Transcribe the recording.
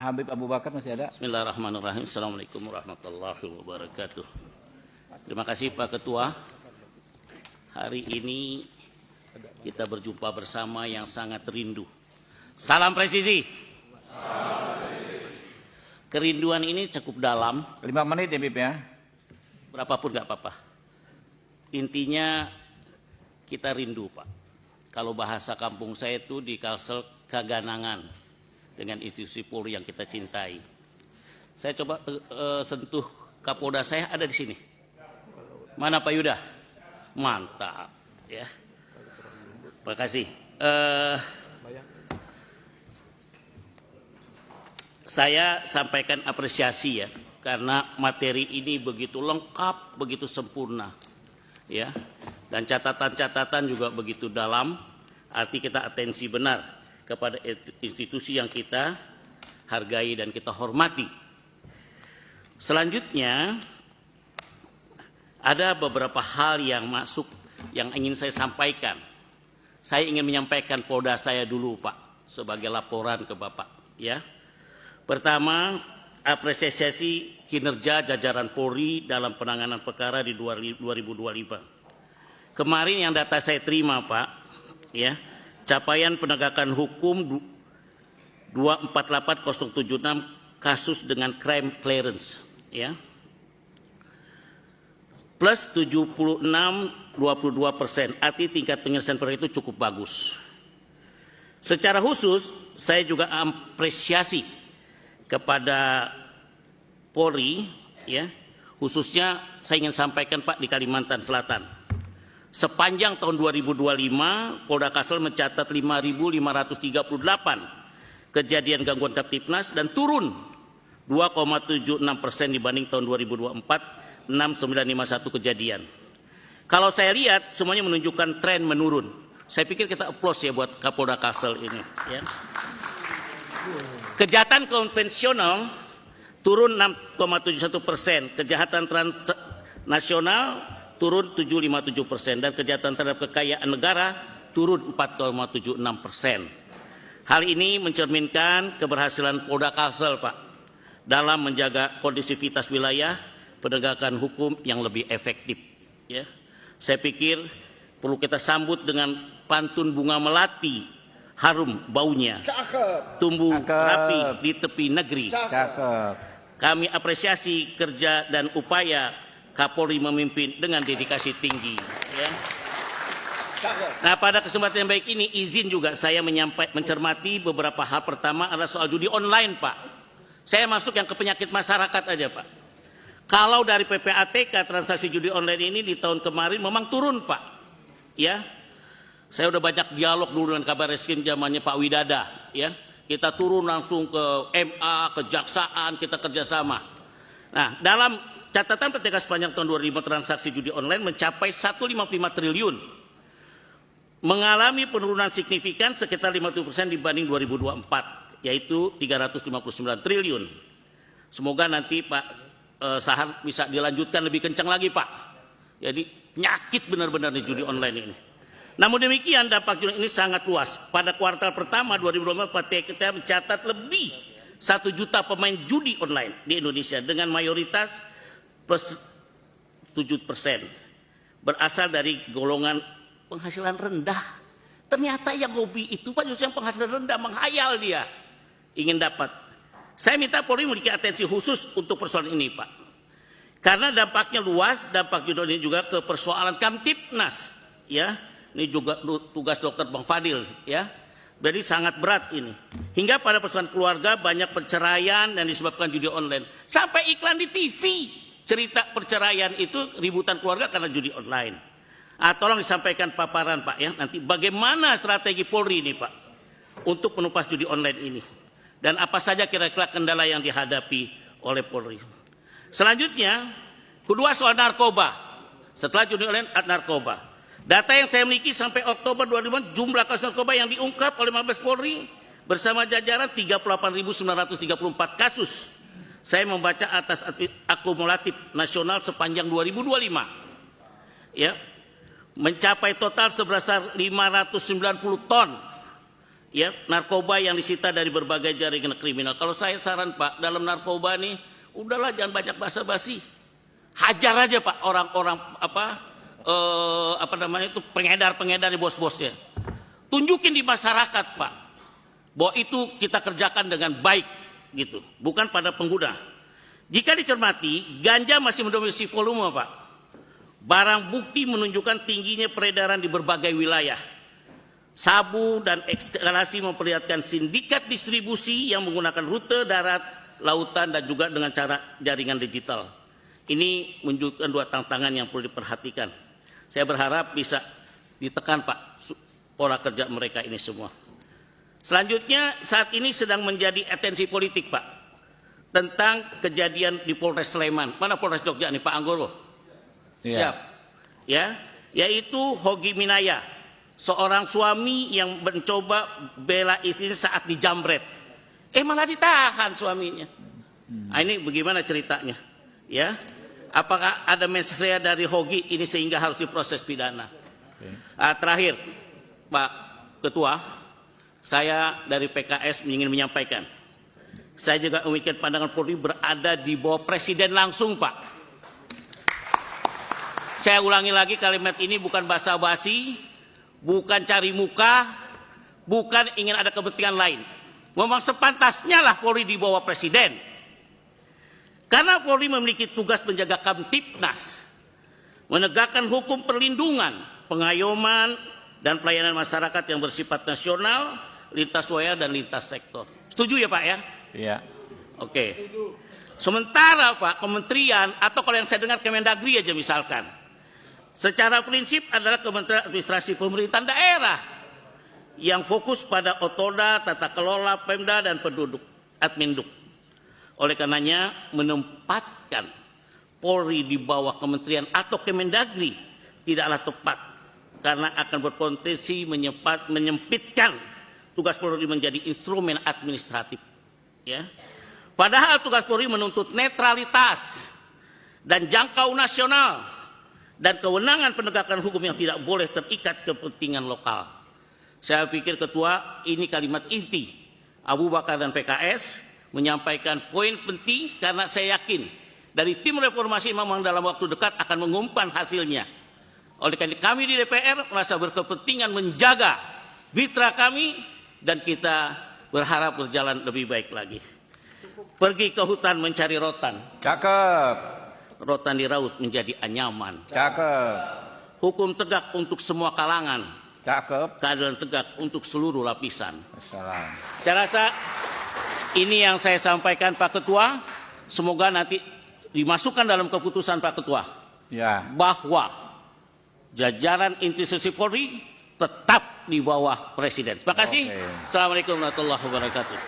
Habib Abu Bakar masih ada? Bismillahirrahmanirrahim. Assalamualaikum warahmatullahi wabarakatuh. Terima kasih Pak Ketua. Hari ini kita berjumpa bersama yang sangat rindu. Salam presisi. Kerinduan ini cukup dalam. 5 menit ya Bib ya. Berapapun gak apa-apa. Intinya kita rindu Pak. Kalau bahasa kampung saya itu di Kalsel kaganangan dengan institusi Polri yang kita cintai. Saya coba sentuh Kapolda saya ada di sini. Mana Pak Yuda? Mantap ya. Terima kasih. Saya sampaikan apresiasi ya, karena materi ini begitu lengkap, begitu sempurna, ya, dan catatan-catatan juga begitu dalam. Arti kita atensi benar kepada institusi yang kita hargai dan kita hormati. Selanjutnya ada beberapa hal yang masuk yang ingin saya sampaikan. Saya ingin menyampaikan Polda saya dulu Pak, sebagai laporan ke Bapak ya. Pertama, apresiasi kinerja jajaran Polri dalam penanganan perkara di 2025. Kemarin yang data saya terima Pak, ya, capaian penegakan hukum 248076 kasus dengan crime clearance, ya, plus 76,22%. Arti tingkat penyelesaian perkara itu cukup bagus. Secara khusus, saya juga apresiasi kepada Polri, ya, khususnya saya ingin sampaikan Pak di Kalimantan Selatan. Sepanjang tahun 2025, Polda Kalsel mencatat 5.538 kejadian gangguan Kamtipnas dan turun 2,76% dibanding tahun 2024, 6.951 kejadian. Kalau saya lihat semuanya menunjukkan tren menurun. Saya pikir kita applause ya buat Kapolda Kalsel ini. Ya. Kejahatan konvensional turun 6,71%, kejahatan transnasional turun 7,57% dan kejahatan terhadap kekayaan negara turun 4,76%. Hal ini mencerminkan keberhasilan Polda Kalsel Pak dalam menjaga kondisivitas wilayah, penegakan hukum yang lebih efektif. Ya, saya pikir perlu kita sambut dengan pantun bunga melati. Harum baunya, tumbuh rapi di tepi negeri. Cakep. Kami apresiasi kerja dan upaya Kapolri memimpin dengan dedikasi tinggi. Ya. Nah, pada kesempatan yang baik ini izin juga saya mencermati beberapa hal. Pertama adalah soal judi online Pak. Saya masuk yang ke penyakit masyarakat aja Pak. Kalau dari PPATK transaksi judi online ini di tahun kemarin memang turun Pak. Ya. Saya udah banyak dialog dulu dengan Kabarreskrim zamannya Pak Widada, ya. Kita turun langsung ke MA, kejaksaan, kita kerjasama. Nah, dalam catatan PTK sepanjang tahun 2005 transaksi judi online mencapai 155 triliun. Mengalami penurunan signifikan sekitar 50% dibanding 2024, yaitu 359 triliun. Semoga nanti Pak Sahar bisa dilanjutkan lebih kencang lagi Pak. Jadi penyakit benar-benar di judi online ini. Namun demikian dampak judi ini sangat luas. Pada kuartal pertama 2024 kita mencatat lebih 1 juta pemain judi online di Indonesia dengan mayoritas plus 7% berasal dari golongan penghasilan rendah. Ternyata yang hobi itu Pak justru yang penghasilan rendah, menghayal dia ingin dapat. Saya minta Polri memiliki atensi khusus untuk persoalan ini Pak. Karena dampaknya luas, dampak judi ini juga ke persoalan Kamtipnas, ya. Ini juga tugas dokter Bang Fadil ya. Jadi sangat berat ini. Hingga pada persoalan keluarga banyak perceraian dan disebabkan judi online. Sampai iklan di TV cerita perceraian itu ributan keluarga karena judi online. Tolong disampaikan paparan Pak ya. Nanti bagaimana strategi Polri ini Pak untuk menumpas judi online ini. Dan apa saja kira-kira kendala yang dihadapi oleh Polri. Selanjutnya, kedua soal narkoba. Setelah judi online, narkoba. Data yang saya miliki sampai Oktober 2005 jumlah kasus narkoba yang diungkap oleh Mabes Polri bersama jajaran 38.934 kasus. Saya membaca atas akumulatif nasional sepanjang 2025. Ya. Mencapai total sebesar 590 ton ya narkoba yang disita dari berbagai jaringan kriminal. Kalau saya saran Pak, dalam narkoba nih udahlah jangan banyak basa-basi. Hajar aja Pak orang-orang apa namanya itu pengedar-pengedar bos-bosnya. Tunjukin di masyarakat Pak bahwa itu kita kerjakan dengan baik gitu, bukan pada pengguna. Jika dicermati, ganja masih mendominasi volume Pak. Barang bukti menunjukkan tingginya peredaran di berbagai wilayah. Sabu dan ekskalasi memperlihatkan sindikat distribusi yang menggunakan rute darat, lautan, dan juga dengan cara jaringan digital. Ini menunjukkan dua tantangan yang perlu diperhatikan. Saya berharap bisa ditekan Pak pola kerja mereka ini semua. Selanjutnya saat ini sedang menjadi atensi politik Pak tentang kejadian di Polres Sleman. Mana Polres Jogja nih Pak Anggoro? Iya. Siap. Ya, yaitu Hogi Minaya, seorang suami yang mencoba bela istrinya saat dijamret. Malah ditahan suaminya. Nah, ini bagaimana ceritanya? Ya. Apakah ada mensrea dari Hogi ini sehingga harus diproses pidana? Terakhir, Pak Ketua, saya dari PKS ingin menyampaikan, saya juga memiliki pandangan Polri berada di bawah Presiden langsung, Pak. Saya ulangi lagi kalimat ini bukan basa-basi, bukan cari muka, bukan ingin ada kepentingan lain. Memang sepantasnya lah Polri di bawah Presiden. Karena Polri memiliki tugas menjaga Kamtipnas, menegakkan hukum perlindungan, pengayoman, dan pelayanan masyarakat yang bersifat nasional, lintas wilayah dan lintas sektor. Setuju ya Pak ya? Iya. Oke. Sementara Pak, kementerian atau kalau yang saya dengar Kemendagri aja misalkan, secara prinsip adalah Kementerian Administrasi Pemerintahan Daerah yang fokus pada otoda, tata kelola, Pemda, dan penduduk, Adminduk. Oleh karenanya menempatkan Polri di bawah kementerian atau Kemendagri tidaklah tepat karena akan berpotensi menyempitkan tugas Polri menjadi instrumen administratif. Ya. Padahal tugas Polri menuntut netralitas dan jangkau nasional dan kewenangan penegakan hukum yang tidak boleh terikat kepentingan lokal. Saya pikir Ketua, ini kalimat inti Abu Bakar dan PKS menyampaikan poin penting karena saya yakin dari tim reformasi memang dalam waktu dekat akan mengumumkan hasilnya. Oleh karena kami di DPR merasa berkepentingan menjaga mitra kami dan kita berharap berjalan lebih baik lagi. Pergi ke hutan mencari rotan. Cakep. Rotan di raut menjadi anyaman. Cakep. Hukum tegak untuk semua kalangan. Cakep. Keadilan tegak untuk seluruh lapisan. Assalam. Saya rasa ini yang saya sampaikan Pak Ketua. Semoga nanti dimasukkan dalam keputusan Pak Ketua. Ya. Bahwa jajaran institusi Polri tetap di bawah Presiden. Terima kasih. Oke. Assalamualaikum warahmatullahi wabarakatuh.